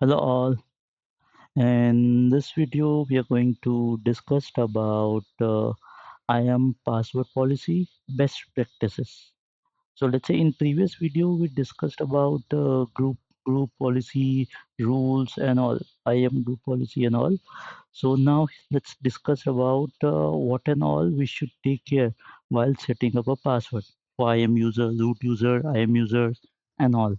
Hello all. In this video, we are going to discuss about IAM password policy best practices. So let's say in previous video we discussed about group policy rules and all IAM group policy and all. So now let's discuss about what and all we should take care while setting up a password for IAM user, root user, IAM users, and all.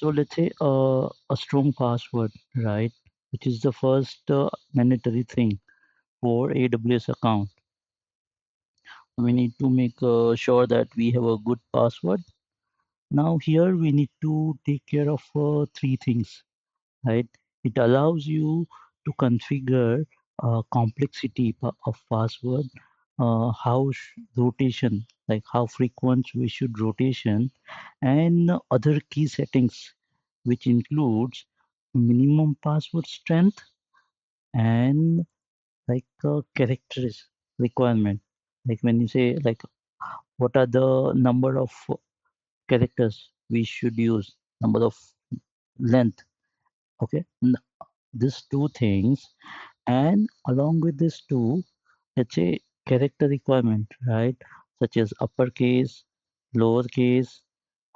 So let's say a strong password, right, which is the first mandatory thing for AWS account. We need to make sure that we have a good password. Now here we need to take care of three things, right? It allows you to configure complexity of password, rotation, like how frequent we should rotation, and other key settings, which includes minimum password strength and like characters requirement. Like when you say like what are the number of characters we should use, number of length. Okay, these two things, and along with this two, let's say character requirement, right? Such as uppercase, lowercase,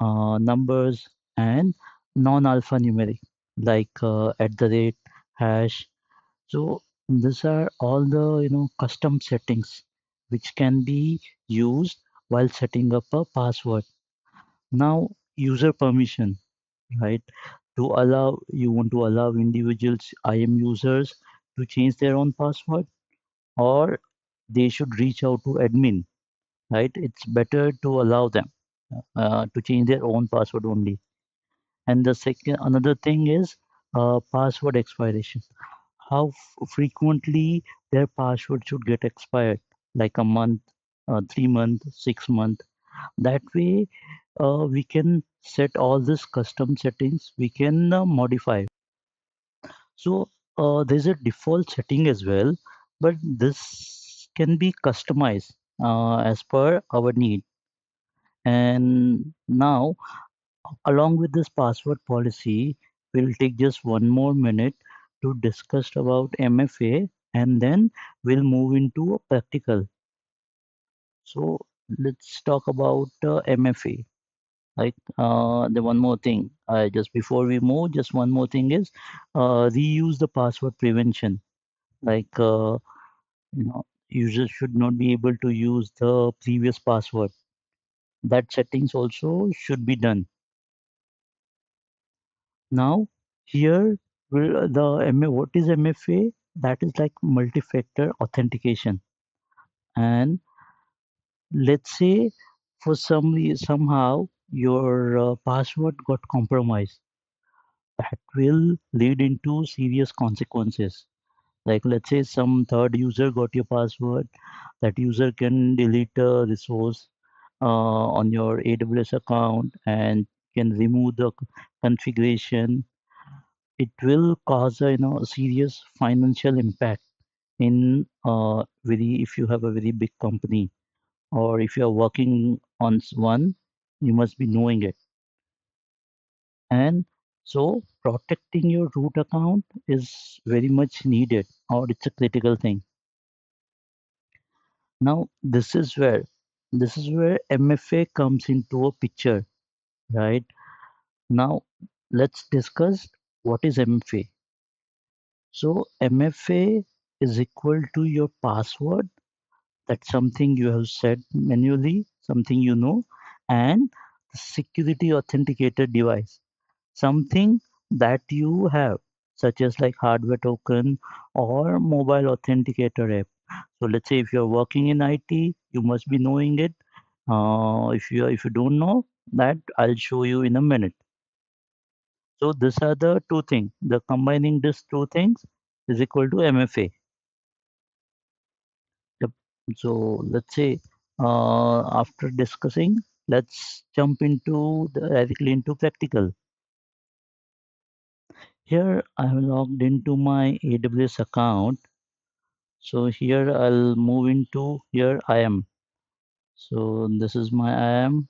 numbers, and non-alphanumeric, like at the rate, hash. So these are all the custom settings which can be used while setting up a password. Now, user permission, right? To allow you want to allow individuals, IAM users, to change their own password, or they should reach out to admin, right? It's better to allow them to change their own password only. And the second, another thing is password expiration. How frequently their password should get expired, like a month, 3 month, 6 month. That way, we can set all these custom settings. We can modify. So there's a default setting as well, but this can be customized as per our need. And now, along with this password policy, we'll take just one more minute to discuss about MFA, and then we'll move into a practical. So let's talk about MFA. Like the one more thing, just before we move, just one more thing is reuse the password prevention. Like users should not be able to use the previous password. That settings also should be done. Now here will what is MFA? That is like multi-factor authentication. And let's say for somehow your password got compromised, that will lead into serious consequences. Like let's say some third user got your password, that user can delete a resource on your AWS account and can remove the configuration. It will cause a serious financial impact in very if you have a very big company, or if you are working on one, you must be knowing it. And so protecting your root account is very much needed, or it's a critical thing. Now this is where MFA comes into a picture, right? Now let's discuss what is MFA. So MFA is equal to your password. That's something you have set manually, something you know, and the security authenticator device, something that you have, such as like hardware token or mobile authenticator app. So let's say if you're working in IT, you must be knowing it. If you don't know that, I'll show you in a minute. So these are the two things. The combining these two things is equal to MFA. Yep. So let's say after discussing, let's jump directly into practical. Here I am logged into my AWS account. So here I'll move into here IAM. So this is my IAM.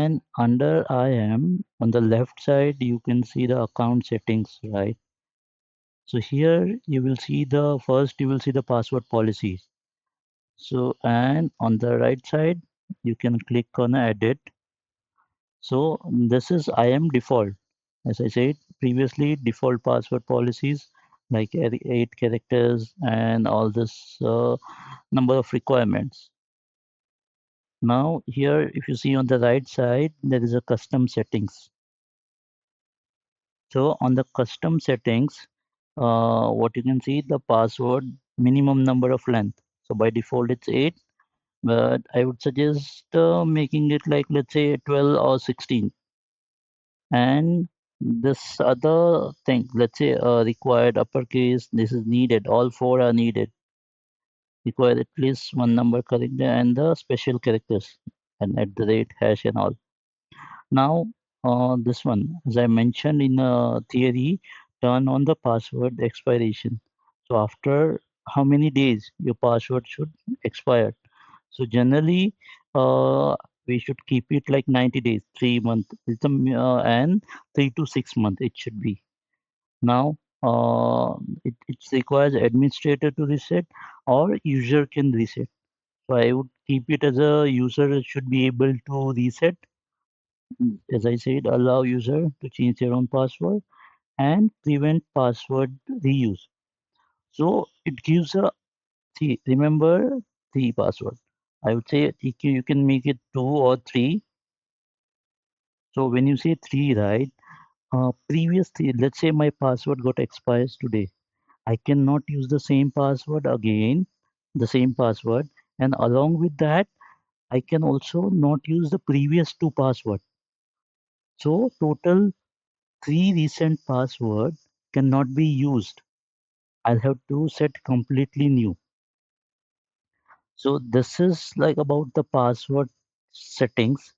And under IAM, on the left side, you can see the account settings, right? So here you will see the first, you will see the password policies. So, and on the right side, you can click on edit. So this is IAM default. As I said previously, default password policies like 8 characters and all this number of requirements. Now here, if you see on the right side, there is a custom settings. So on the custom settings, what you can see the password minimum number of length. So by default it's 8, but I would suggest making it like let's say 12 or 16. And this other thing, let's say required uppercase, this is needed. All four are needed. Require at least one number character and the special characters and at the rate hash and all. Now, this one, as I mentioned in theory, turn on the password expiration. So after how many days your password should expire? So generally, we should keep it like 90 days, 3 months, and 3 to 6 months it should be. Now, it requires administrator to reset or user can reset. So I would keep it as a user should be able to reset. As I said, allow user to change their own password and prevent password reuse. So it gives a see, remember three password. I would say you can make it two or three. So when you say three, right? Previous three, let's say my password got expires today. I cannot use the same password again, the same password, and along with that, I can also not use the previous two password. So total three recent password cannot be used. I'll have to set completely new. So this is like about the password settings.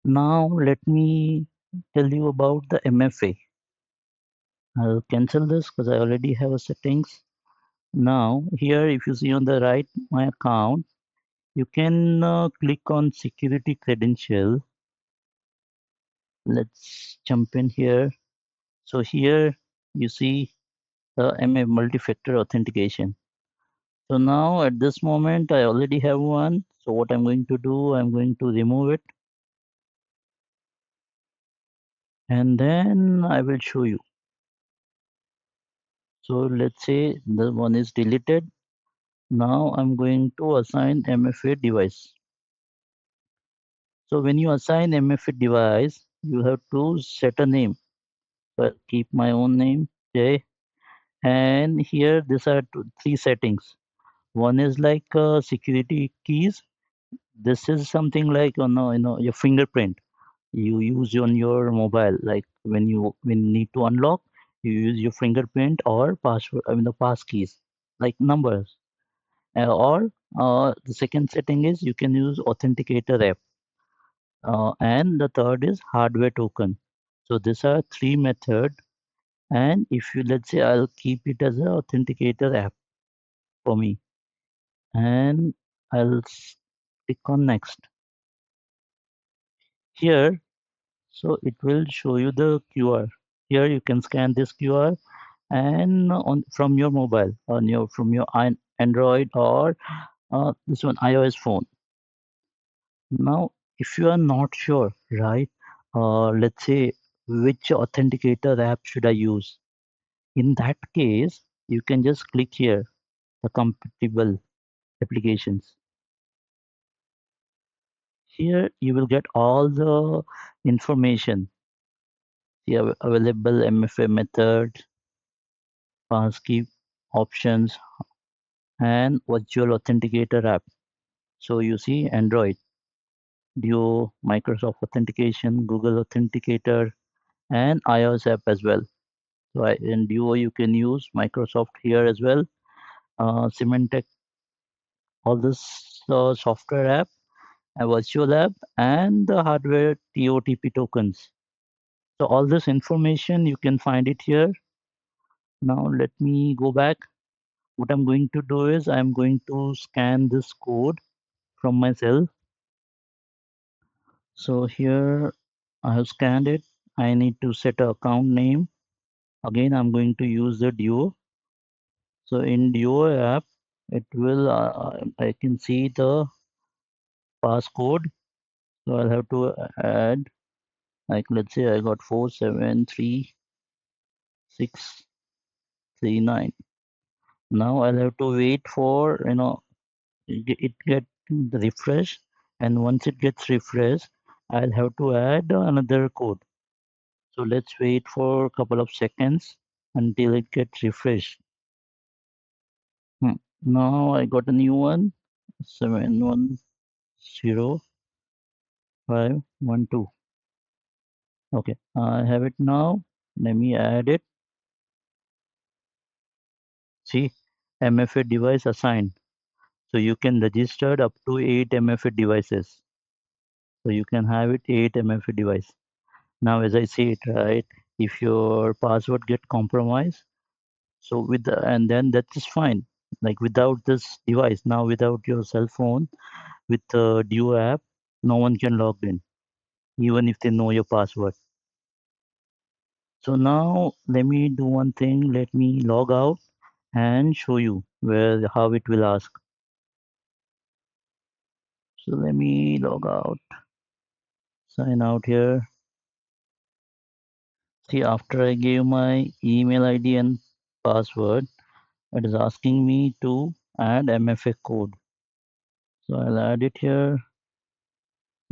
Now let me tell you about the MFA. I'll cancel this because I already have a settings. Now here, if you see on the right, my account, you can click on security credential. Let's jump in here. So here you see the MA Multi Factor Authentication. So now at this moment, I already have one. So what I'm going to do, I'm going to remove it and then I will show you. So let's say the one is deleted. Now I'm going to assign MFA device. So when you assign MFA device, you have to set a name. So I'll keep my own name, Jay. And here these are three settings. One is like security keys. This is something like your fingerprint. You use on your mobile, like when you need to unlock, you use your fingerprint or password. I mean the pass keys, like numbers. Or the second setting is you can use authenticator app. And the third is hardware token. So these are three methods. And if you let's say I'll keep it as an authenticator app for me, and click on next here. So it will show you the QR. Here you can scan this QR and on from your mobile on your from your Android or this one iOS phone. Now, if you are not sure, right? Let's say which authenticator app should I use? In that case, you can just click here the compatible applications. Here you will get all the information, the available MFA method, passkey options, and virtual authenticator app. So you see Android, Duo, Microsoft Authentication, Google Authenticator, and iOS app as well. So in Duo you can use Microsoft here as well, Symantec, all this software app, a virtual app, and the hardware TOTP tokens. So all this information you can find it here. Now let me go back. What I'm going to do is I'm going to scan this code from myself. So here I have scanned it. I need to set a account name. Again, I'm going to use the Duo. So in Duo app, it will, I can see the passcode. So I'll have to add, like, let's say I got 473639. Now I'll have to wait for, it get refresh. And once it gets refreshed, I'll have to add another code. So let's wait for a couple of seconds until it gets refreshed. Now I got a new one, 710512. Okay, I have it now. Let me add it. See, MFA device assigned. So you can register up to 8 MFA devices. So you can have it 8 MFA device. Now, as I see it, right, if your password get compromised, so and then that is fine. Like without this device, now without your cell phone, with the Duo app, no one can log in, even if they know your password. So now let me do one thing. Let me log out and show you how it will ask. So let me log out, sign out here. See, after I gave my email ID and password, it is asking me to add MFA code. So I'll add it here,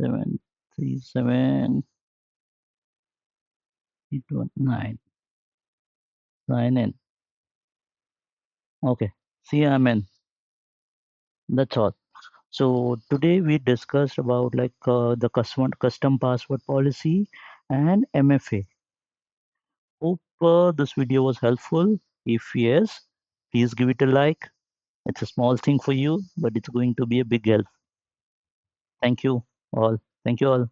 737819. Sign in. Okay. See, I'm in. That's all. So today we discussed about like the custom password policy and MFA. Hope this video was helpful. If yes, please give it a like. It's a small thing for you, but it's going to be a big help. Thank you all. Thank you all.